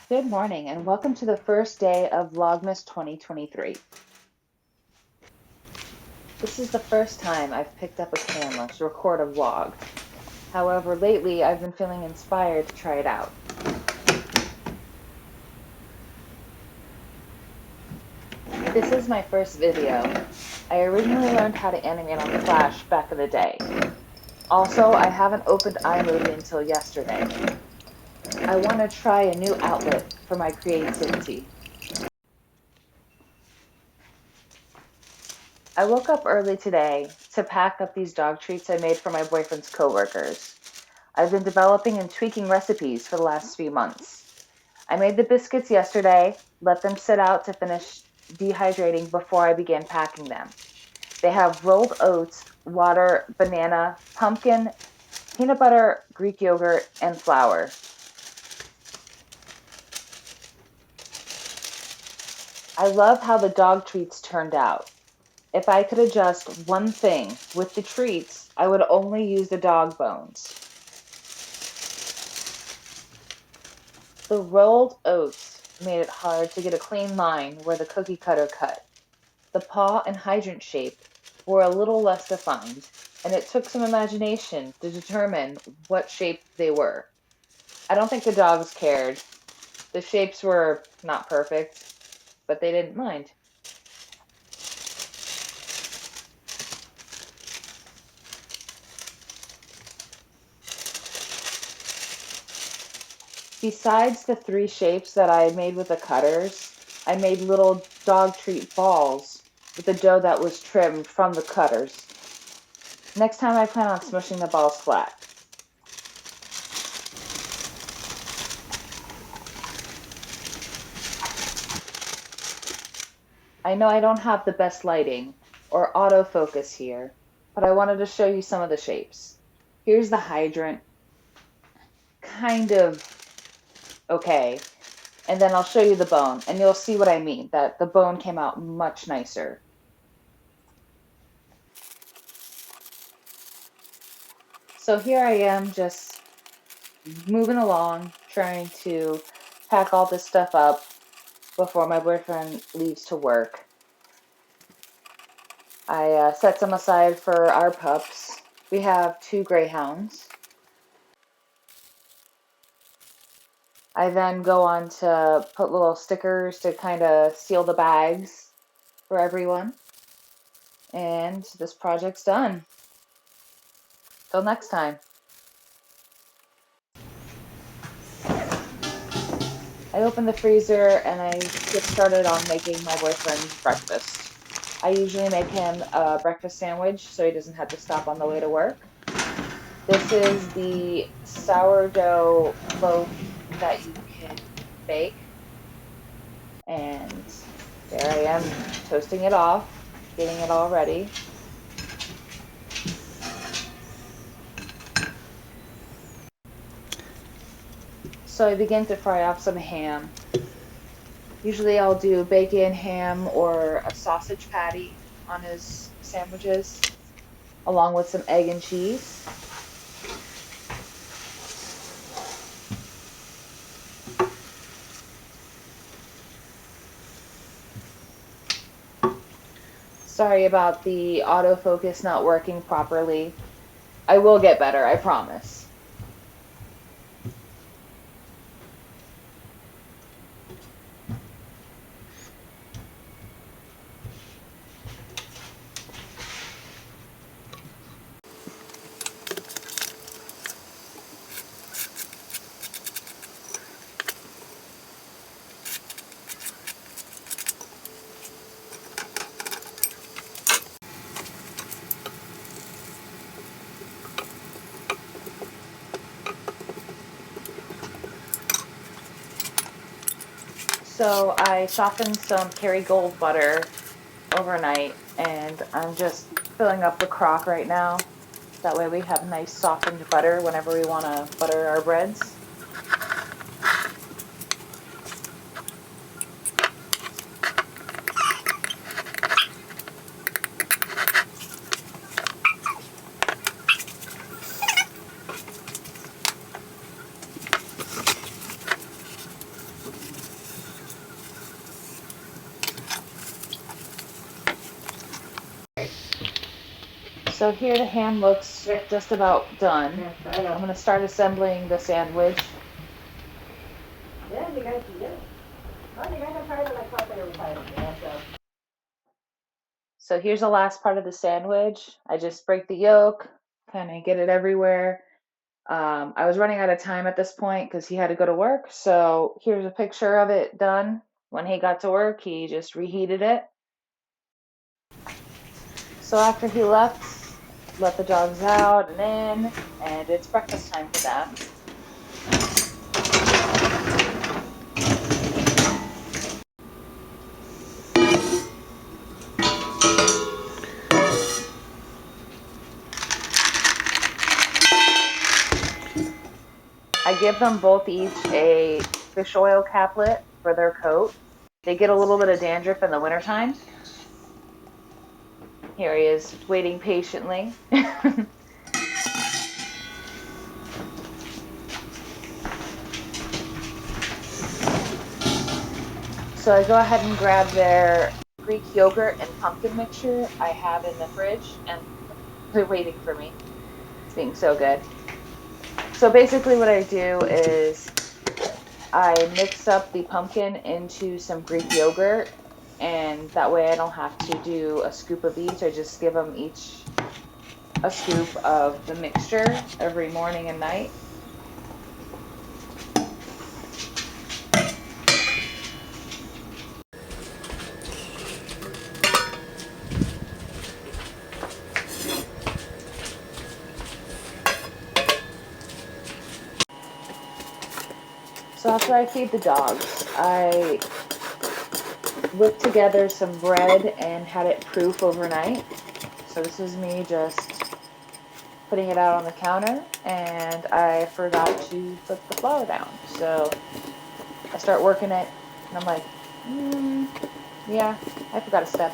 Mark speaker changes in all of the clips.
Speaker 1: Good morning and welcome to the first day of Vlogmas 2023. This is the first time I've picked up a camera to record a vlog. However, lately I've been feeling inspired to try it out. This is my first video. I originally learned how to animate on Flash back in the day. Also, I haven't opened iMovie until yesterday. I want to try a new outlet for my creativity. I woke up early today to pack up these dog treats I made for my boyfriend's coworkers. I've been developing and tweaking recipes for the last few months. I made the biscuits yesterday, let them sit out to finish dehydrating before I began packing them. They have rolled oats, water, banana, pumpkin, peanut butter, Greek yogurt, and flour. I love how the dog treats turned out. If I could adjust one thing with the treats, I would only use the dog bones. The rolled oats made it hard to get a clean line where the cookie cutter cut. The paw and hydrant shape were a little less defined, and it took some imagination to determine what shape they were. I don't think the dogs cared. The shapes were not perfect, but they didn't mind. Besides the three shapes that I made with the cutters, I made little dog treat balls with the dough that was trimmed from the cutters. Next time I plan on smushing the balls flat. I know I don't have the best lighting or autofocus here, but I wanted to show you some of the shapes. Here's the hydrant, kind of okay, and then I'll show you the bone, and you'll see what I mean, that the bone came out much nicer. So here I am just moving along, trying to pack all this stuff up before my boyfriend leaves to work. I set some aside for our pups. We have 2 greyhounds. I then go on to put little stickers to kind of seal the bags for everyone. And this project's done. Till next time. I open the freezer and I get started on making my boyfriend breakfast. I usually make him a breakfast sandwich so he doesn't have to stop on the way to work. This is the sourdough loaf that you can bake. And there I am toasting it off, getting it all ready. So I begin to fry off some ham. Usually I'll do bacon, ham, or a sausage patty on his sandwiches, along with some egg and cheese. Sorry about the autofocus not working properly. I will get better, I promise. So I softened some Kerrygold butter overnight, and I'm just filling up the crock right now. That way we have nice softened butter whenever we want to butter our breads. So here the ham looks just about done. I'm going to start assembling the sandwich.
Speaker 2: Yeah, you guys can do it. Oh, you guys are tired of my coffee every time.
Speaker 1: So here's the last part of the sandwich. I just break the yolk, kind of get it everywhere. I was running out of time at this point because he had to go to work. So here's a picture of it done. When he got to work, he just reheated it. So after he left, let the dogs out and in, and it's breakfast time for them. I give them both each a fish oil caplet for their coat. They get a little bit of dandruff in the wintertime. Here he is waiting patiently. So I go ahead and grab their Greek yogurt and pumpkin mixture I have in the fridge, and they're waiting for me. It's being so good. So basically what I do is I mix up the pumpkin into some Greek yogurt, and that way I don't have to do a scoop of each. I just give them each a scoop of the mixture every morning and night. So after I feed the dogs, I whipped together some bread and had it proof overnight. So this is me just putting it out on the counter, and I forgot to put the flour down. So I start working it, and I'm like, yeah, I forgot a step.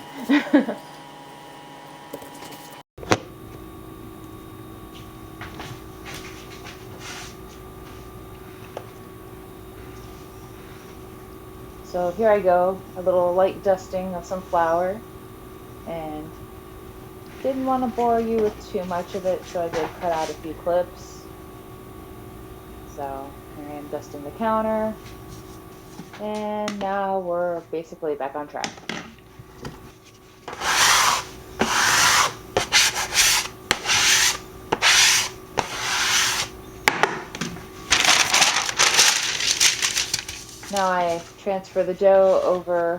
Speaker 1: So here I go, a little light dusting of some flour, and didn't want to bore you with too much of it, so I did cut out a few clips. So here I am dusting the counter, and now we're basically back on track. Now I transfer the dough over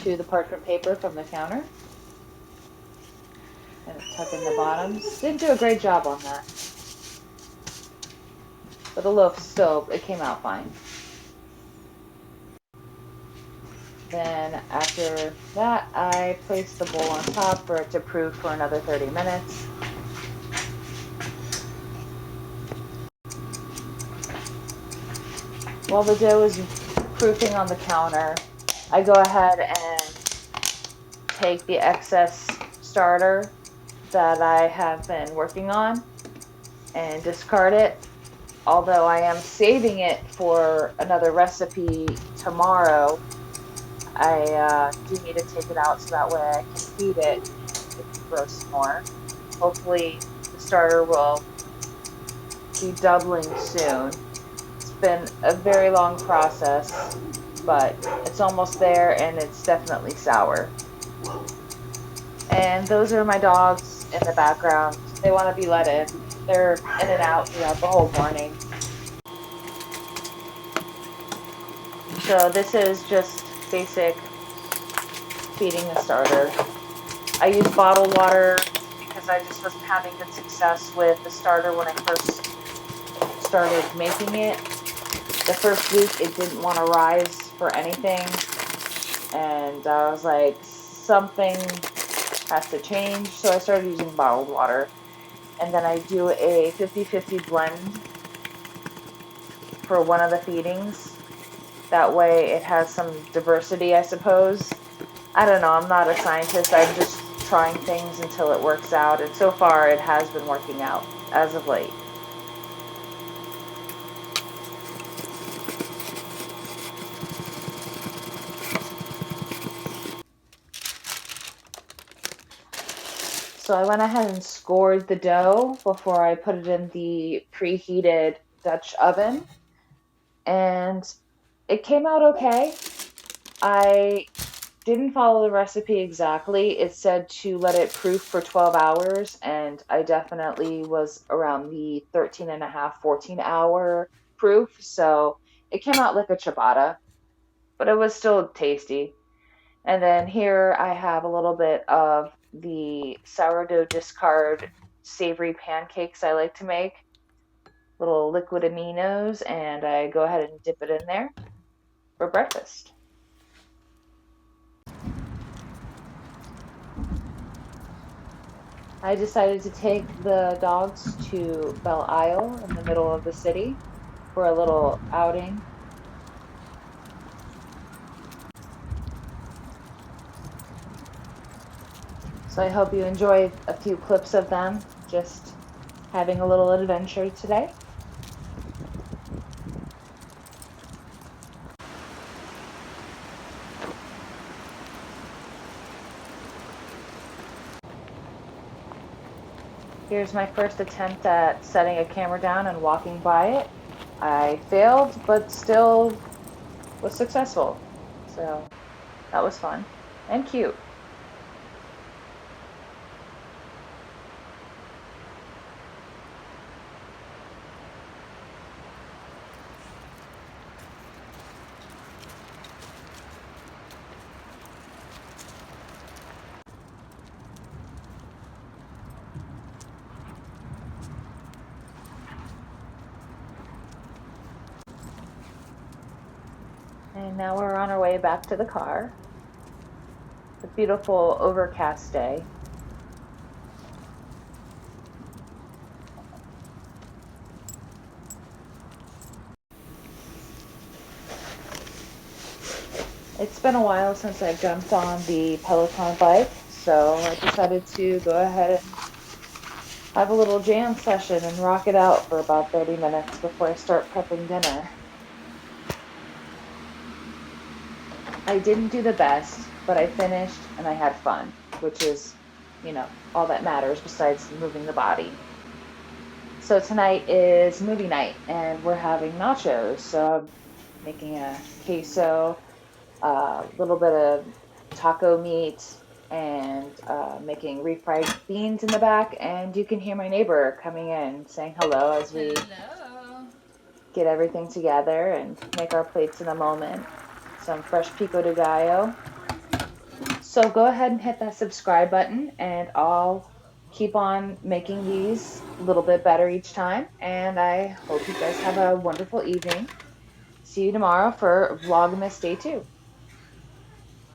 Speaker 1: to the parchment paper from the counter and tuck in the bottoms. Didn't do a great job on that, but the loaf still, it came out fine. Then after that, I place the bowl on top for it to proof for another 30 minutes. While the dough is proofing on the counter, I go ahead and take the excess starter that I have been working on and discard it. Although I am saving it for another recipe tomorrow, I do need to take it out so that way I can feed it and it can grow some more. Hopefully the starter will be doubling soon. It's been a very long process, but it's almost there, and it's definitely sour. And those are my dogs in the background. They want to be let in. They're in and out throughout the whole morning. So this is just basic feeding the starter. I use bottled water because I just wasn't having good success with the starter when I first started making it. The first week it didn't want to rise for anything, and I was like, something has to change, so I started using bottled water. And then I do a 50-50 blend for one of the feedings. That way it has some diversity, I suppose. I don't know, I'm not a scientist, I'm just trying things until it works out, and so far it has been working out as of late. So I went ahead and scored the dough before I put it in the preheated Dutch oven, and it came out okay. I didn't follow the recipe exactly. It said to let it proof for 12 hours, and I definitely was around the 13 and a half, 14-hour proof. So it came out like a ciabatta, but it was still tasty. And then here I have a little bit of the sourdough discard savory pancakes I like to make, little liquid aminos, and I go ahead and dip it in there for breakfast. I decided to take the dogs to Belle Isle in the middle of the city for a little outing. So I hope you enjoyed a few clips of them just having a little adventure today. Here's my first attempt at setting a camera down and walking by it. I failed, but still was successful. So that was fun and cute. And now we're on our way back to the car. It's a beautiful overcast day. It's been a while since I've jumped on the Peloton bike, so I decided to go ahead and have a little jam session and rock it out for about 30 minutes before I start prepping dinner. I didn't do the best, but I finished and I had fun, which is, all that matters besides moving the body. So tonight is movie night and we're having nachos. So I'm making a queso, a little bit of taco meat, and making refried beans in the back. And you can hear my neighbor coming in saying hello as we
Speaker 3: Hello.
Speaker 1: get everything together and make our plates in a moment. Some fresh pico de gallo. So go ahead and hit that subscribe button, and I'll keep on making these a little bit better each time. And I hope you guys have a wonderful evening. See you tomorrow for Vlogmas Day 2.